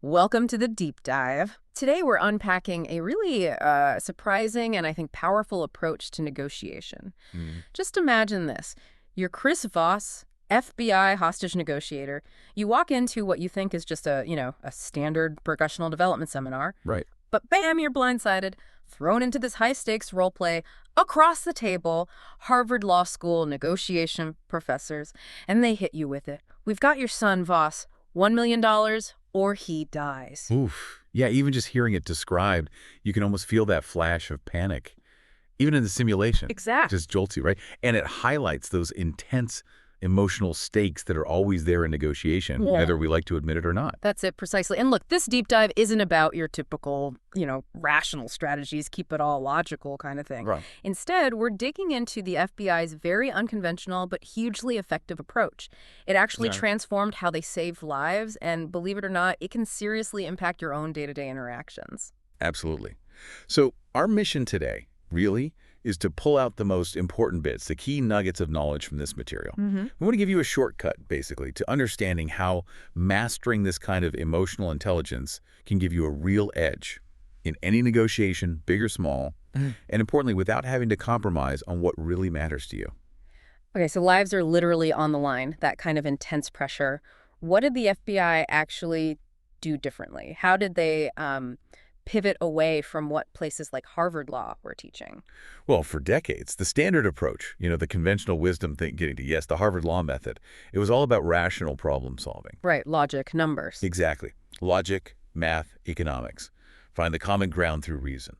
Welcome to the deep dive. Today we're unpacking a really surprising and I think powerful approach to negotiation. Mm. Just imagine this. You're Chris Voss, FBI hostage negotiator. You walk into what you think is just a standard professional development seminar, Right. but bam, you're blindsided, thrown into this high-stakes role play across the table, Harvard Law School negotiation professors, and they hit you with it. We've got your son, Voss, $1 million or he dies. Oof. Yeah, even just hearing it described, you can almost feel that flash of panic. Even in the simulation. Exactly. Just jolts you, right? And it highlights those intense emotional stakes that are always there in negotiation, Yeah. whether we like to admit it or not. That's it, precisely. And look, this deep dive isn't about your typical, rational strategies, keep it all logical kind of thing. Right. Instead, we're digging into the FBI's very unconventional but hugely effective approach. It actually Yeah. transformed how they saved lives, and believe it or not, it can seriously impact your own day-to-day interactions. Absolutely. So our mission today, really, is to pull out the most important bits, the key nuggets of knowledge from this material. Mm-hmm. We want to give you a shortcut, basically, to understanding how mastering this kind of emotional intelligence can give you a real edge in any negotiation, big or small, and importantly, without having to compromise on what really matters to you. Okay, so lives are literally on the line, that kind of intense pressure. What did the FBI actually do differently? How did they pivot away from what places like Harvard Law were teaching? Well, for decades, the standard approach, the conventional wisdom thing, getting to yes, the Harvard Law method, it was all about rational problem solving. Right, logic, numbers. Exactly. Logic, math, economics. Find the common ground through reason.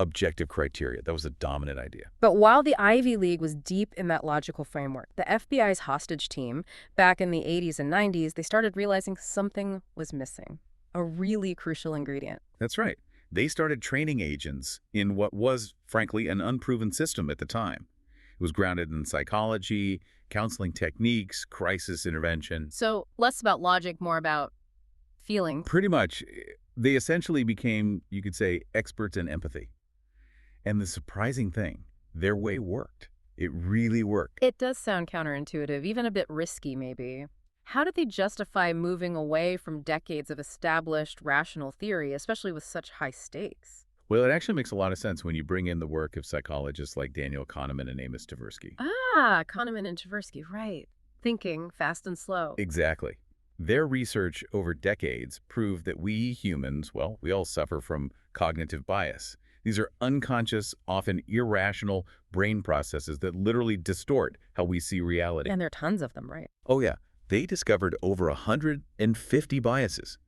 Objective criteria. That was the dominant idea. But while the Ivy League was deep in that logical framework, the FBI's hostage team, back in the 80s and 90s, they started realizing something was missing. A really crucial ingredient. That's right. They started training agents in what was, frankly, an unproven system at the time. It was grounded in psychology, counseling techniques, crisis intervention. So less about logic, more about feeling. Pretty much, they essentially became, you could say, experts in empathy. And the surprising thing, their way worked. It really worked. It does sound counterintuitive, even a bit risky maybe. How did they justify moving away from decades of established rational theory, especially with such high stakes? Well, it actually makes a lot of sense when you bring in the work of psychologists like Daniel Kahneman and Amos Tversky. Kahneman and Tversky, right. Thinking fast and slow. Exactly. Their research over decades proved that we humans, well, we all suffer from cognitive bias. These are unconscious, often irrational brain processes that literally distort how we see reality. And there are tons of them, right? Oh, yeah. They discovered over 150 biases.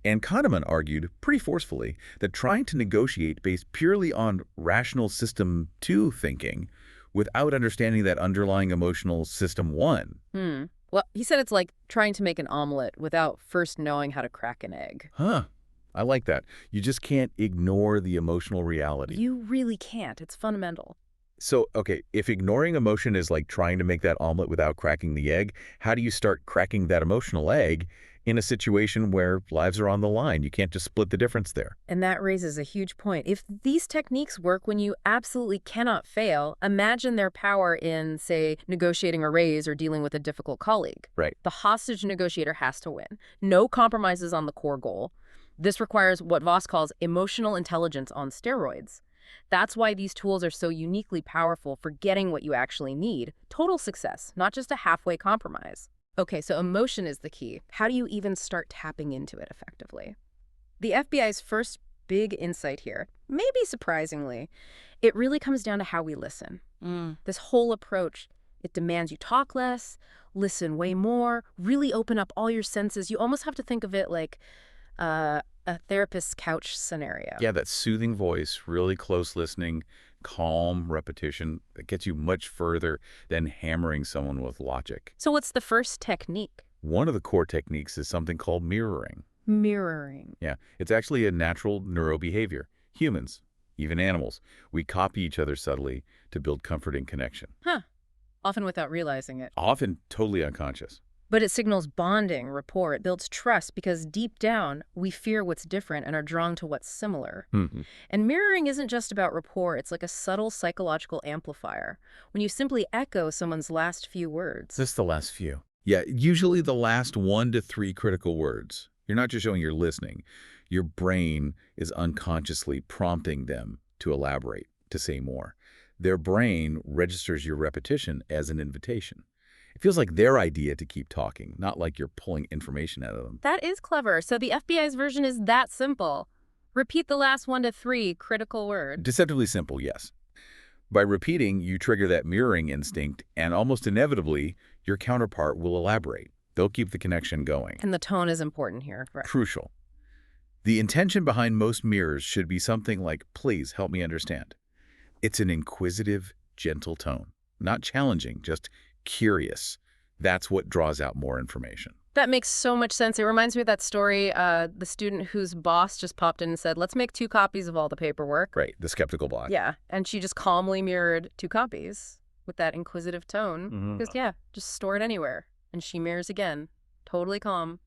And Kahneman argued pretty forcefully that trying to negotiate based purely on rational system 2 thinking without understanding that underlying emotional system 1. Well, he said it's like trying to make an omelet without first knowing how to crack an egg. Huh. I like that. You just can't ignore the emotional reality. You really can't. It's fundamental. So, okay, if ignoring emotion is like trying to make that omelet without cracking the egg, how do you start cracking that emotional egg in a situation where lives are on the line? You can't just split the difference there. And that raises a huge point. If these techniques work when you absolutely cannot fail, imagine their power in, say, negotiating a raise or dealing with a difficult colleague. Right. The hostage negotiator has to win. No compromises on the core goal. This requires what Voss calls emotional intelligence on steroids. That's why these tools are so uniquely powerful for getting what you actually need. Total success, not just a halfway compromise. Okay, so emotion is the key. How do you even start tapping into it effectively? The FBI's first big insight here, maybe surprisingly, it really comes down to how we listen. This whole approach, it demands you talk less, listen way more, really open up all your senses. You almost have to think of it like a therapist's couch scenario. Yeah, that soothing voice, really close listening, calm repetition, that gets you much further than hammering someone with logic. So what's the first technique? One of the core techniques is something called mirroring. Mirroring. Yeah, it's actually a natural neurobehavior. Humans, even animals, we copy each other subtly to build comfort and connection. Huh. Often without realizing it. Often totally unconscious. But it signals bonding, rapport. It builds trust because deep down, we fear what's different and are drawn to what's similar. And mirroring isn't just about rapport. It's like a subtle psychological amplifier. When you simply echo someone's last few words. Just the last few. Yeah, usually the last 1 to 3 critical words. You're not just showing you're listening. Your brain is unconsciously prompting them to elaborate, to say more. Their brain registers your repetition as an invitation. It feels like their idea to keep talking, not like you're pulling information out of them. That is clever. So the FBI's version is that simple. Repeat the last 1 to 3 critical words. Deceptively simple, yes. By repeating, you trigger that mirroring instinct, and almost inevitably, your counterpart will elaborate. They'll keep the connection going. And the tone is important here. Right. Crucial. The intention behind most mirrors should be something like, please help me understand. It's an inquisitive, gentle tone. Not challenging, just curious. That's what draws out more information. That makes so much sense. It reminds me of that story, the student whose boss just popped in and said, let's make 2 copies of all the paperwork. Right, the skeptical bot. Yeah, and she just calmly mirrored 2 copies with that inquisitive tone. Because, yeah, just store it anywhere. And she mirrors again, totally calm,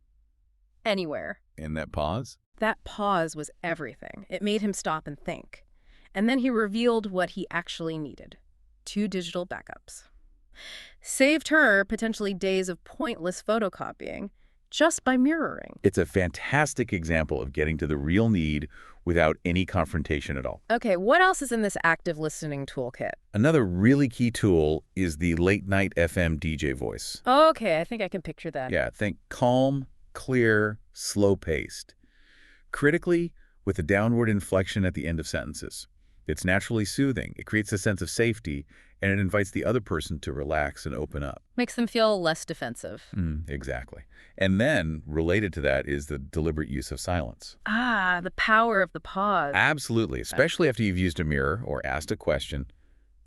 anywhere. And that pause? That pause was everything. It made him stop and think. And then he revealed what he actually needed. 2 digital backups. Saved her potentially days of pointless photocopying just by mirroring. It's a fantastic example of getting to the real need without any confrontation at all. Okay, what else is in this active listening toolkit? Another really key tool is the late-night FM DJ voice. Okay, I think I can picture that. Yeah, think calm, clear, slow-paced. Critically, with a downward inflection at the end of sentences. It's naturally soothing. It creates a sense of safety, and it invites the other person to relax and open up. Makes them feel less defensive. Exactly. And then, related to that, is the deliberate use of silence. Ah, the power of the pause. Absolutely, especially after you've used a mirror or asked a question.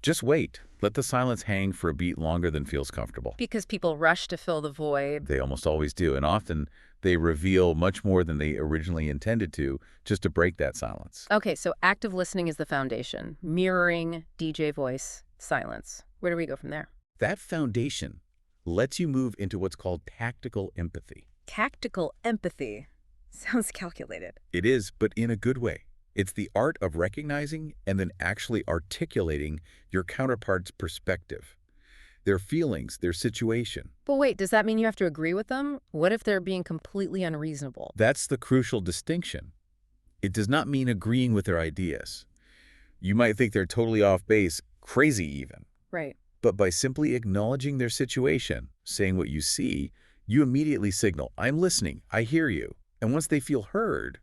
Just wait. Let the silence hang for a beat longer than feels comfortable. Because people rush to fill the void. They almost always do, and often they reveal much more than they originally intended to, just to break that silence. Okay, so active listening is the foundation. Mirroring, DJ voice, silence. Where do we go from there? That foundation lets you move into what's called tactical empathy. Tactical empathy. Sounds calculated. It is, but in a good way. It's the art of recognizing and then actually articulating your counterpart's perspective, their feelings, their situation. But wait, does that mean you have to agree with them? What if they're being completely unreasonable? That's the crucial distinction. It does not mean agreeing with their ideas. You might think they're totally off base, crazy even. Right. But by simply acknowledging their situation, saying what you see, you immediately signal, I'm listening, I hear you. And once they feel heard,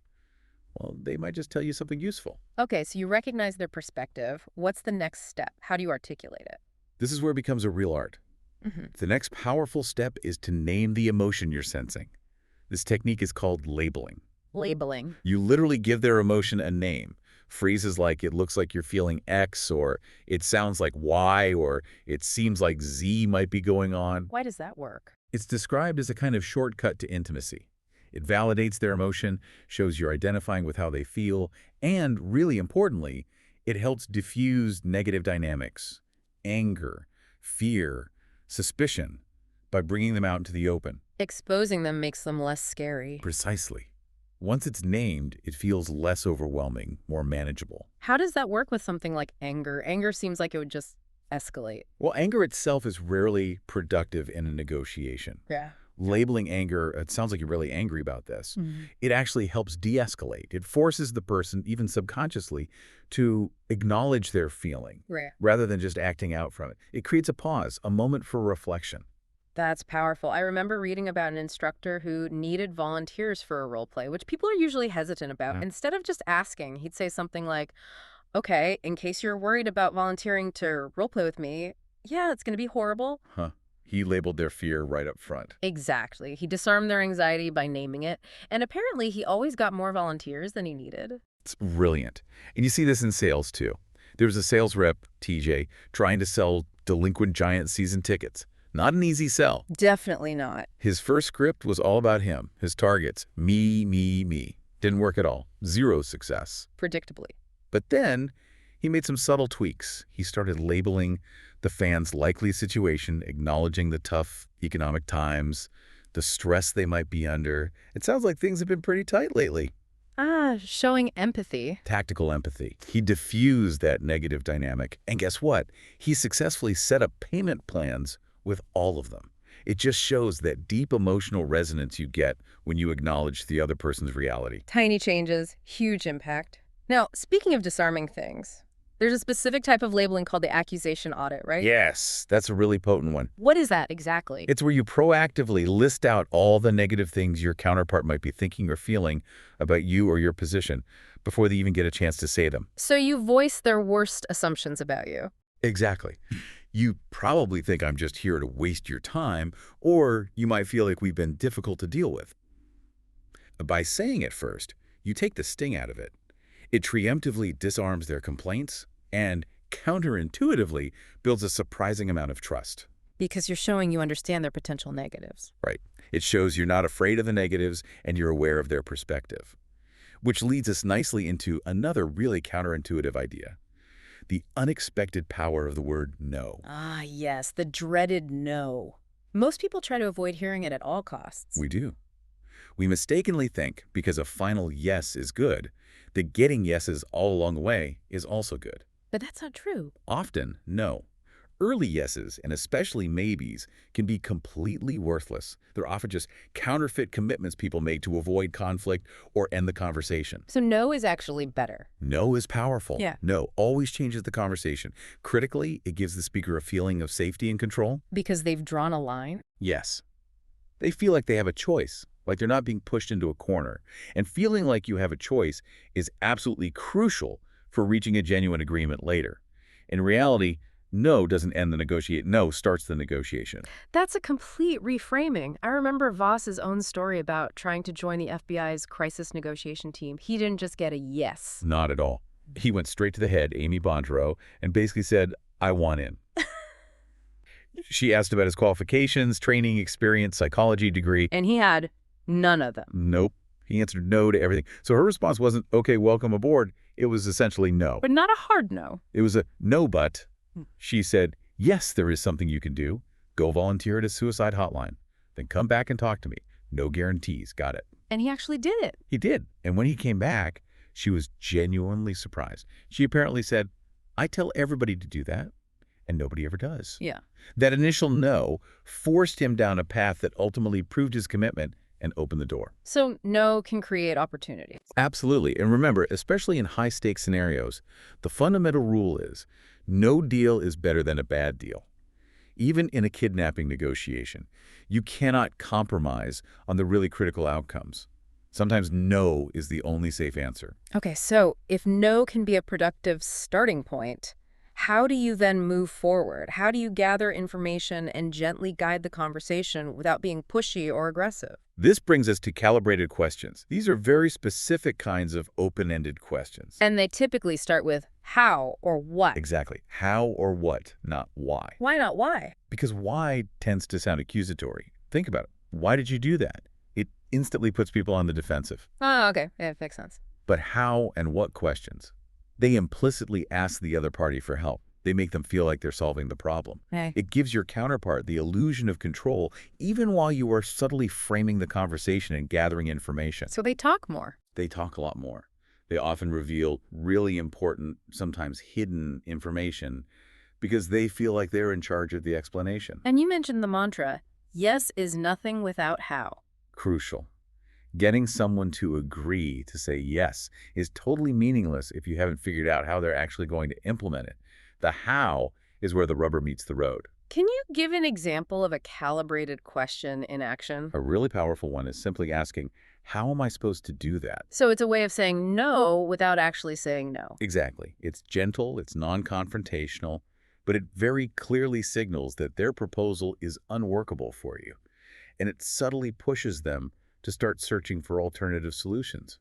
well, they might just tell you something useful. Okay, so you recognize their perspective. What's the next step? How do you articulate it? This is where it becomes a real art. The next powerful step is to name the emotion you're sensing. This technique is called labeling. Labeling. You literally give their emotion a name. Phrases like, it looks like you're feeling X, or it sounds like Y, or it seems like Z might be going on. Why does that work? It's described as a kind of shortcut to intimacy. It validates their emotion, shows you're identifying with how they feel, and, really importantly, it helps diffuse negative dynamics, anger, fear, suspicion, by bringing them out into the open. Exposing them makes them less scary. Precisely. Once it's named, it feels less overwhelming, more manageable. How does that work with something like anger? Anger seems like it would just escalate. Well, anger itself is rarely productive in a negotiation. Yeah. Labeling anger, it sounds like you're really angry about this. It actually helps de-escalate. It forces the person, even subconsciously, to acknowledge their feeling rather than just acting out from it. It creates a pause, a moment for reflection. That's powerful. I remember reading about an instructor who needed volunteers for a role play, which people are usually hesitant about. Instead of just asking, he'd say something like, okay, in case you're worried about volunteering to role play with me, yeah, it's going to be horrible. He labeled their fear right up front. Exactly. He disarmed their anxiety by naming it. And apparently he always got more volunteers than he needed. It's brilliant. And you see this in sales, too. There was a sales rep, TJ, trying to sell Delinquent Giant season tickets. Not an easy sell. Definitely not. His first script was all about him, his targets. Me, me, me. Didn't work at all. Zero success. Predictably. But then he made some subtle tweaks. He started labeling the fans' likely situation, acknowledging the tough economic times, the stress they might be under. It sounds like things have been pretty tight lately. Showing empathy. Tactical empathy. He diffused that negative dynamic. And guess what? He successfully set up payment plans with all of them. It just shows that deep emotional resonance you get when you acknowledge the other person's reality. Tiny changes, huge impact. Now, speaking of disarming things, there's a specific type of labeling called the accusation audit, right? Yes, that's a really potent one. What is that exactly? It's where you proactively list out all the negative things your counterpart might be thinking or feeling about you or your position before they even get a chance to say them. So you voice their worst assumptions about you. Exactly. You probably think I'm just here to waste your time, or you might feel like we've been difficult to deal with. By saying it first, you take the sting out of it. It preemptively disarms their complaints and counterintuitively builds a surprising amount of trust. Because you're showing you understand their potential negatives. Right. It shows you're not afraid of the negatives and you're aware of their perspective. Which leads us nicely into another really counterintuitive idea. The unexpected power of the word no. Ah, yes, the dreaded no. Most people try to avoid hearing it at all costs. We do. We mistakenly think because a final yes is good, that getting yeses all along the way is also good. But that's not true. Often, no. Early yeses, and especially maybes, can be completely worthless. They're often just counterfeit commitments people make to avoid conflict or end the conversation. So no is actually better. No is powerful. Yeah. No always changes the conversation. Critically, it gives the speaker a feeling of safety and control. Because they've drawn a line? Yes. They feel like they have a choice, like they're not being pushed into a corner. And feeling like you have a choice is absolutely crucial for reaching a genuine agreement later. In reality, no doesn't end the negotiation. No starts the negotiation. That's a complete reframing. I remember Voss's own story about trying to join the FBI's crisis negotiation team. He didn't just get a yes. Not at all. He went straight to the head, Amy Bondreau, and basically said, I want in. She asked about his qualifications, training, experience, psychology degree. And he had none of them. Nope. He answered no to everything. So her response wasn't, okay, welcome aboard. It was essentially no. But not a hard no. It was a no, but she said, yes, there is something you can do. Go volunteer at a suicide hotline. Then come back and talk to me. No guarantees. Got it. And he actually did it. He did. And when he came back, she was genuinely surprised. She apparently said, I tell everybody to do that, and nobody ever does. Yeah. That initial no forced him down a path that ultimately proved his commitment and opened the door. So no can create opportunities. Absolutely. And remember, especially in high-stakes scenarios, the fundamental rule is no deal is better than a bad deal. Even in a kidnapping negotiation, you cannot compromise on the really critical outcomes. Sometimes no is the only safe answer. Okay, so if no can be a productive starting point, how do you then move forward? How do you gather information and gently guide the conversation without being pushy or aggressive? This brings us to calibrated questions. These are very specific kinds of open-ended questions. And they typically start with how or what. Exactly. How or what, not why. Why not why? Because why tends to sound accusatory. Think about it. Why did you do that? It instantly puts people on the defensive. Oh, okay. Yeah, it makes sense. But how and what questions? They implicitly ask the other party for help. They make them feel like they're solving the problem. Hey. It gives your counterpart the illusion of control, even while you are subtly framing the conversation and gathering information. So they talk more. They talk a lot more. They often reveal really important, sometimes hidden information because they feel like they're in charge of the explanation. And you mentioned the mantra, yes is nothing without how. Crucial. Getting someone to agree to say yes is totally meaningless if you haven't figured out how they're actually going to implement it. The how is where the rubber meets the road. Can you give an example of a calibrated question in action? A really powerful one is simply asking, how am I supposed to do that? So it's a way of saying no without actually saying no. Exactly. It's gentle, it's non-confrontational, but it very clearly signals that their proposal is unworkable for you. And it subtly pushes them to start searching for alternative solutions.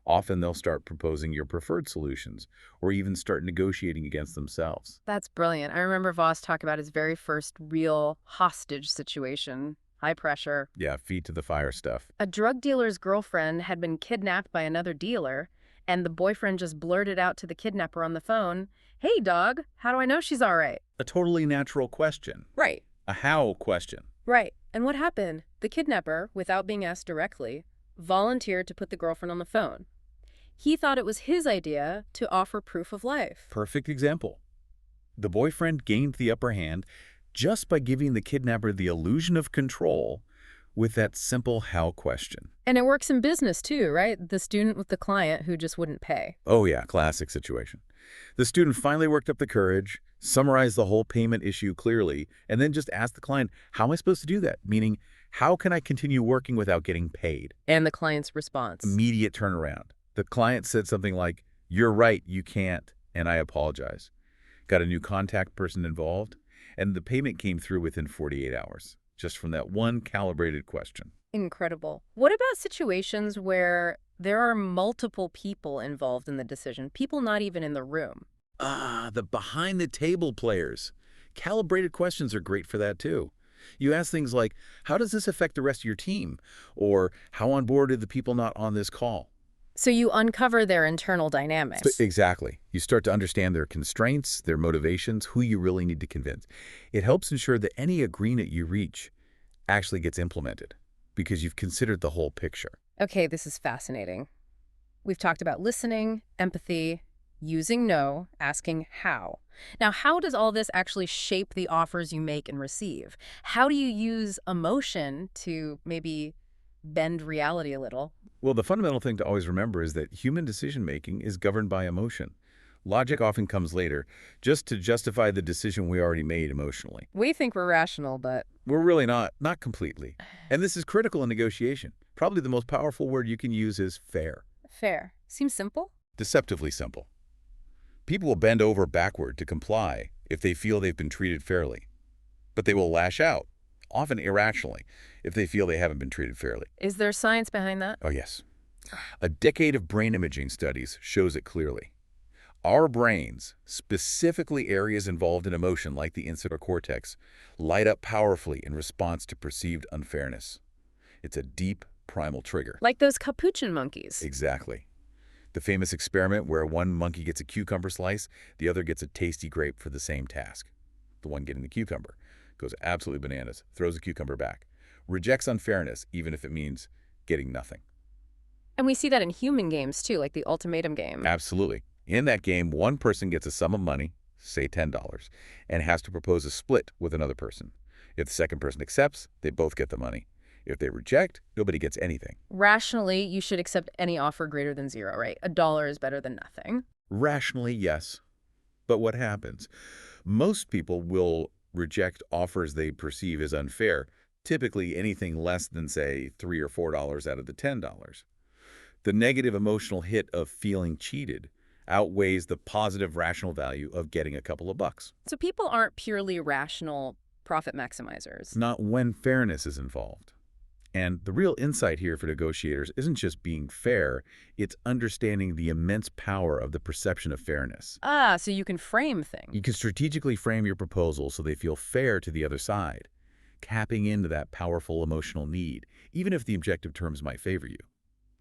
Often they'll start proposing your preferred solutions or even start negotiating against themselves. That's brilliant. I remember Voss talk about his very first real hostage situation. High pressure. Yeah, feet to the fire stuff. A drug dealer's girlfriend had been kidnapped by another dealer, and the boyfriend just blurted out to the kidnapper on the phone, "Hey, dog, how do I know she's all right?" A totally natural question. Right. A how question. Right. And what happened? The kidnapper, without being asked directly, volunteered to put the girlfriend on the phone. He thought it was his idea to offer proof of life. Perfect example. The boyfriend gained the upper hand just by giving the kidnapper the illusion of control with that simple how question. And it works in business too, right? The student with the client who just wouldn't pay. Oh yeah, classic situation. The student finally worked up the courage, summarized the whole payment issue clearly, and then just asked the client, how am I supposed to do that? Meaning, how can I continue working without getting paid? And the client's response. Immediate turnaround. The client said something like, you're right, you can't, and I apologize. Got a new contact person involved, and the payment came through within 48 hours, just from that one calibrated question. Incredible. What about situations where there are multiple people involved in the decision, people not even in the room? Ah, the behind-the-table players. Calibrated questions are great for that, too. You ask things like, how does this affect the rest of your team? Or, how on board are the people not on this call? So you uncover their internal dynamics. Exactly. You start to understand their constraints, their motivations, who you really need to convince. It helps ensure that any agreement you reach actually gets implemented because you've considered the whole picture. Okay, this is fascinating. We've talked about listening, empathy, using no, asking how. Now, how does all this actually shape the offers you make and receive? How do you use emotion to maybe bend reality a little? Well, the fundamental thing to always remember is that human decision-making is governed by emotion. Logic often comes later, just to justify the decision we already made emotionally. We think we're rational, but We're really not completely. And this is critical in negotiation. Probably the most powerful word you can use is fair. fair. Seems simple. Deceptively simple. People will bend over backward to comply if they feel they've been treated fairly. But they will lash out, often irrationally, if they feel they haven't been treated fairly. Is there science behind that? Oh, yes. A decade of brain imaging studies shows it clearly. Our brains, specifically areas involved in emotion like the insular cortex, light up powerfully in response to perceived unfairness. It's a deep, primal trigger. Like those capuchin monkeys. Exactly. The famous experiment where one monkey gets a cucumber slice, the other gets a tasty grape for the same task. The one getting the cucumber goes absolutely bananas, throws the cucumber back, rejects unfairness even if it means getting nothing. And we see that in human games too, like the ultimatum game. Absolutely. In that game, one person gets a sum of money, say $10, and has to propose a split with another person. If the second person accepts, they both get the money. If they reject, nobody gets anything. Rationally, you should accept any offer greater than zero, right? $1 is better than nothing. Rationally, yes. But what happens? Most people will reject offers they perceive as unfair, typically anything less than, say, $3 or $4 out of the $10. The negative emotional hit of feeling cheated outweighs the positive rational value of getting a couple of bucks. So people aren't purely rational profit maximizers. Not when fairness is involved. And the real insight here for negotiators isn't just being fair, it's understanding the immense power of the perception of fairness. Ah, so you can frame things. You can strategically frame your proposal so they feel fair to the other side, tapping into that powerful emotional need, even if the objective terms might favor you.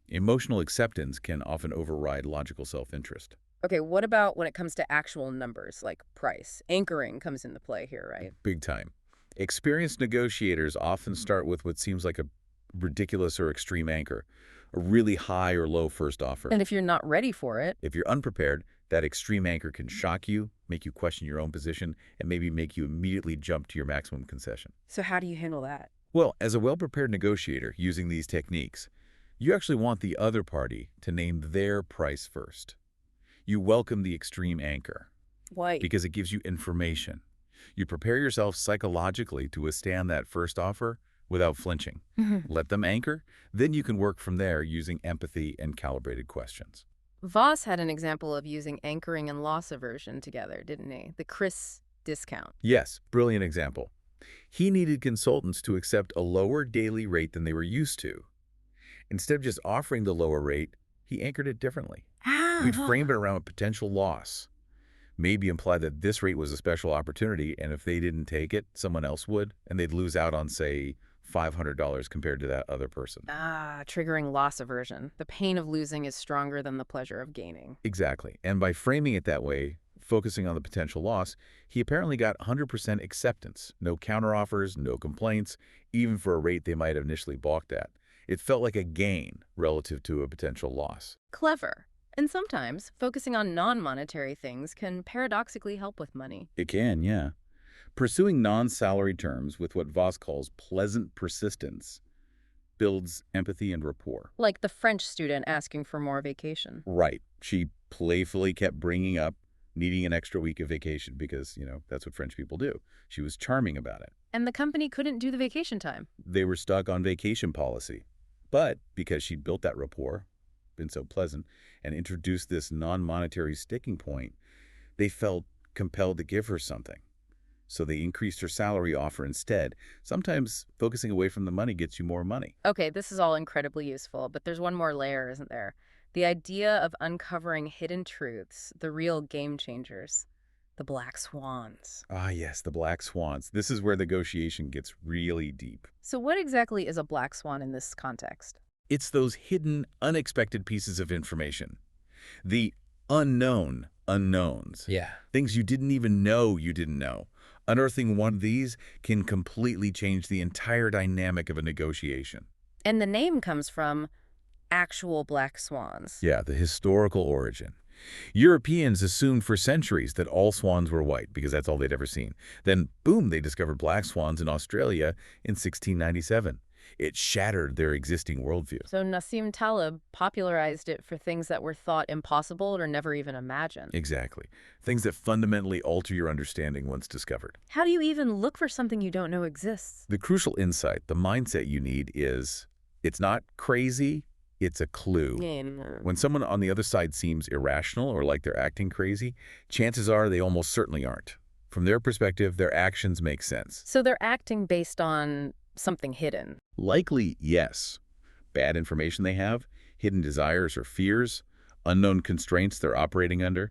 Emotional acceptance can often override logical self-interest. Okay, what about when it comes to actual numbers, like price? Anchoring comes into play here, right? Big time. Experienced negotiators often start with what seems like a ridiculous or extreme anchor, a really high or low first offer. And if you're not ready for it, If you're unprepared, that extreme anchor can shock you, make you question your own position, and maybe make you immediately jump to your maximum concession. so how do you handle that? Well, as a well-prepared negotiator using these techniques, you actually want the other party to name their price first. You welcome the extreme anchor Why? because it gives you information. You prepare yourself psychologically to withstand that first offer without flinching. Let them anchor, then you can work from there using empathy and calibrated questions. Voss had an example of using anchoring and loss aversion together, didn't he? The Chris discount. Yes, brilliant example. He needed consultants to accept a lower daily rate than they were used to. Instead of just offering the lower rate, he anchored it differently. We'd frame it around a potential loss. Maybe imply that this rate was a special opportunity, and if they didn't take it, someone else would, and they'd lose out on, say, $500 compared to that other person. Triggering loss aversion. The pain of losing is stronger than the pleasure of gaining. Exactly. And by framing it that way, focusing on the potential loss, he apparently got 100% acceptance. No counteroffers, no complaints, even for a rate they might have initially balked at. It felt like a gain relative to a potential loss. Clever. And sometimes, focusing on non-monetary things can paradoxically help with money. It can, yeah. Pursuing non-salary terms with what Voss calls pleasant persistence builds empathy and rapport. Like the French student asking for more vacation. Right. She playfully kept bringing up needing an extra week of vacation because, that's what French people do. She was charming about it. And the company couldn't do the vacation time. They were stuck on vacation policy. But because she'd built that rapport, been so pleasant, and introduced this non-monetary sticking point, they felt compelled to give her something. So they increased her salary offer instead. Sometimes focusing away from the money gets you more money. Okay, this is all incredibly useful, but there's one more layer, isn't there? The idea of uncovering hidden truths, the real game changers, the black swans. Ah, yes, the black swans. This is where negotiation gets really deep. So what exactly is a black swan in this context? It's those hidden, unexpected pieces of information. The unknown unknowns. Yeah. Things you didn't even know you didn't know. Unearthing one of these can completely change the entire dynamic of a negotiation. And the name comes from actual black swans. Yeah, the historical origin. Europeans assumed for centuries that all swans were white because that's all they'd ever seen. Then, boom, they discovered black swans in Australia in 1697. It shattered their existing worldview. So Nassim Taleb popularized it for things that were thought impossible or never even imagined. Exactly. Things that fundamentally alter your understanding once discovered. How do you even look for something you don't know exists? The crucial insight, the mindset you need is, it's not crazy, it's a clue. When someone on the other side seems irrational or like they're acting crazy, chances are they almost certainly aren't. From their perspective, their actions make sense. So they're acting based on something hidden. Likely, yes. Bad information they have, hidden desires or fears, unknown constraints they're operating under.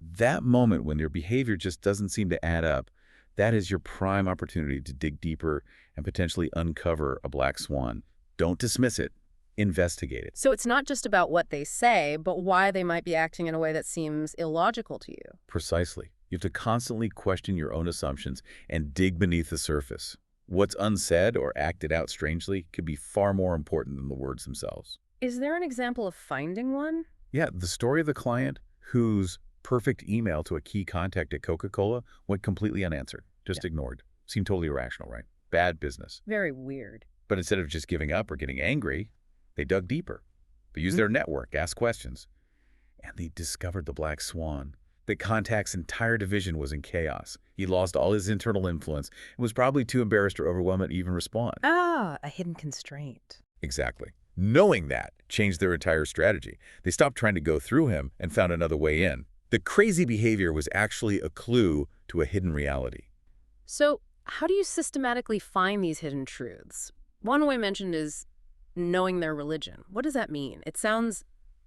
That moment when their behavior just doesn't seem to add up, that is your prime opportunity to dig deeper and potentially uncover a black swan. Don't dismiss it. Investigate it. So it's not just about what they say, but why they might be acting in a way that seems illogical to you. Precisely. You have to constantly question your own assumptions and dig beneath the surface. What's unsaid or acted out strangely could be far more important than the words themselves. Is there an example of finding one? Yeah, the story of the client whose perfect email to a key contact at Coca-Cola went completely unanswered, just ignored. Seemed totally irrational, right? Bad business. Very weird. But instead of just giving up or getting angry, they dug deeper. They used their network, asked questions, and they discovered the black swan. The contact's entire division was in chaos. He lost all his internal influence and was probably too embarrassed or overwhelmed to even respond. Ah, a hidden constraint. Exactly. Knowing that changed their entire strategy. They stopped trying to go through him and found another way in. The crazy behavior was actually a clue to a hidden reality. So how do you systematically find these hidden truths? One way mentioned is knowing their religion. What does that mean? It sounds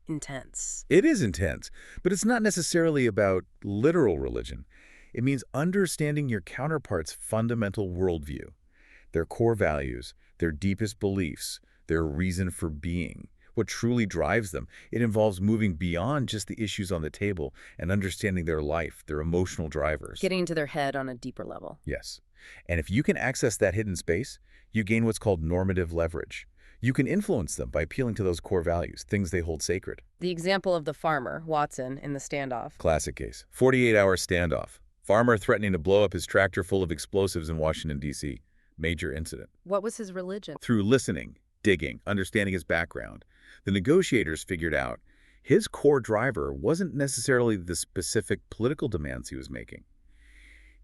intense. It is intense, but it's not necessarily about literal religion. It means understanding your counterpart's fundamental worldview, their core values, their deepest beliefs, their reason for being, what truly drives them. It involves moving beyond just the issues on the table and understanding their life, their emotional drivers. Getting into their head on a deeper level. Yes. And if you can access that hidden space, you gain what's called normative leverage. You can influence them by appealing to those core values, things they hold sacred. The example of the farmer, Watson, in the standoff. Classic case. 48-hour standoff. Farmer threatening to blow up his tractor full of explosives in Washington, D.C. Major incident. What was his religion? Through listening, digging, understanding his background, the negotiators figured out his core driver wasn't necessarily the specific political demands he was making.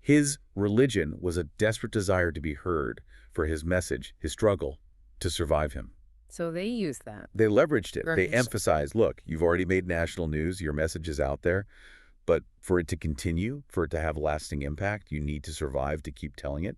His religion was a desperate desire to be heard for his message, his struggle, to survive him. So they used that. They leveraged it. They Right. emphasized, look, you've already made national news, your message is out there, but for it to continue, for it to have lasting impact, you need to survive to keep telling it.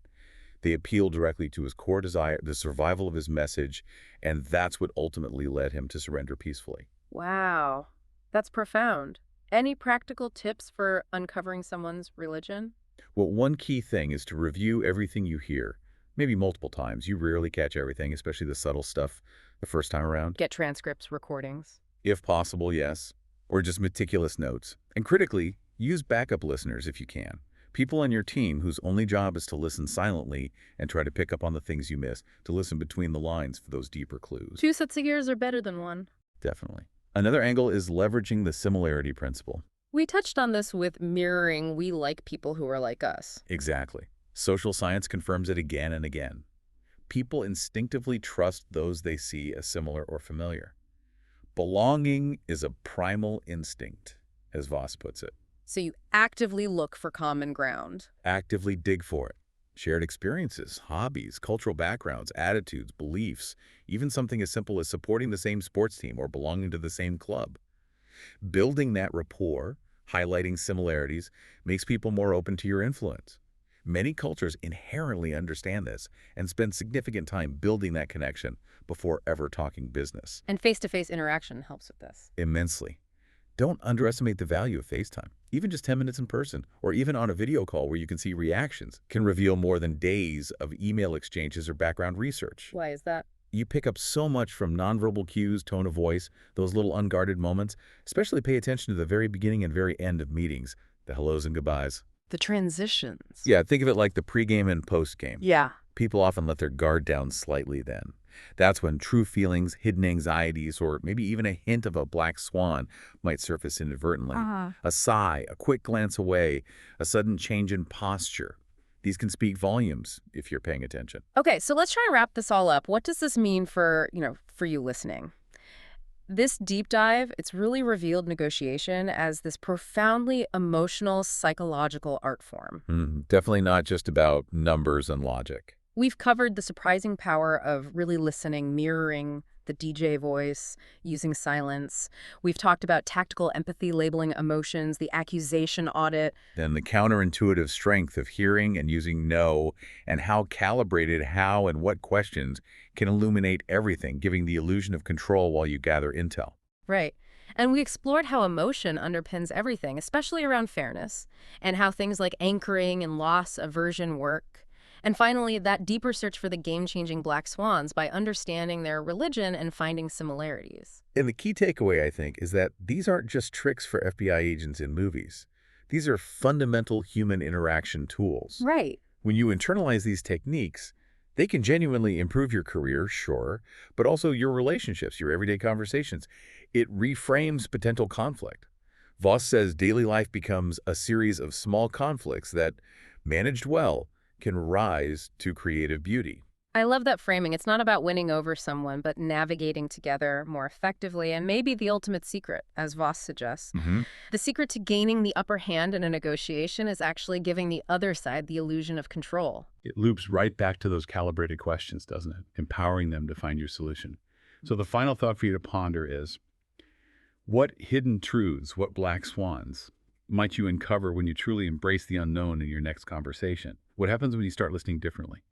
They appealed directly to his core desire, the survival of his message, and that's what ultimately led him to surrender peacefully. Wow. That's profound. Any practical tips for uncovering someone's religion? Well, one key thing is to review everything you hear, maybe multiple times. You rarely catch everything, especially the subtle stuff the first time around. Get transcripts, recordings. If possible, yes. Or just meticulous notes. And critically, use backup listeners if you can. People on your team whose only job is to listen silently and try to pick up on the things you miss, to listen between the lines for those deeper clues. 2 sets of ears are better than 1. Definitely. Another angle is leveraging the similarity principle. We touched on this with mirroring. We like people who are like us. Exactly. Social science confirms it again and again. People instinctively trust those they see as similar or familiar. Belonging is a primal instinct, as Voss puts it. So you actively look for common ground. Actively dig for it. Shared experiences, hobbies, cultural backgrounds, attitudes, beliefs, even something as simple as supporting the same sports team or belonging to the same club. Building that rapport, highlighting similarities, makes people more open to your influence. Many cultures inherently understand this and spend significant time building that connection before ever talking business. And face-to-face interaction helps with this. Immensely. Don't underestimate the value of FaceTime. Even just 10 minutes in person, or even on a video call where you can see reactions, can reveal more than days of email exchanges or background research. Why is that? You pick up so much from nonverbal cues, tone of voice, those little unguarded moments. Especially pay attention to the very beginning and very end of meetings, the hellos and goodbyes. The transitions. Yeah, think of it like the pregame and postgame. Yeah. People often let their guard down slightly then. That's when true feelings, hidden anxieties, or maybe even a hint of a black swan might surface inadvertently. A sigh, a quick glance away, a sudden change in posture. These can speak volumes if you're paying attention. Okay, so let's try and wrap this all up. What does this mean for you listening? This deep dive, it's really revealed negotiation as this profoundly emotional, psychological art form. Definitely not just about numbers and logic. We've covered the surprising power of really listening, mirroring the DJ voice, using silence. We've talked about tactical empathy, labeling emotions, the accusation audit. Then the counterintuitive strength of hearing and using no, and how calibrated how and what questions can illuminate everything, giving the illusion of control while you gather intel. Right. And we explored how emotion underpins everything, especially around fairness, and how things like anchoring and loss aversion work. And finally, that deeper search for the game-changing black swans by understanding their religion and finding similarities. And the key takeaway, I think, is that these aren't just tricks for FBI agents in movies. These are fundamental human interaction tools. Right. When you internalize these techniques, they can genuinely improve your career, sure, but also your relationships, your everyday conversations. It reframes potential conflict. Voss says daily life becomes a series of small conflicts that, managed well, can rise to creative beauty. I love that framing. It's not about winning over someone, but navigating together more effectively, and maybe the ultimate secret, as Voss suggests. The secret to gaining the upper hand in a negotiation is actually giving the other side the illusion of control. It loops right back to those calibrated questions, doesn't it? Empowering them to find your solution. So the final thought for you to ponder is, what hidden truths, what black swans, might you uncover when you truly embrace the unknown in your next conversation? What happens when you start listening differently?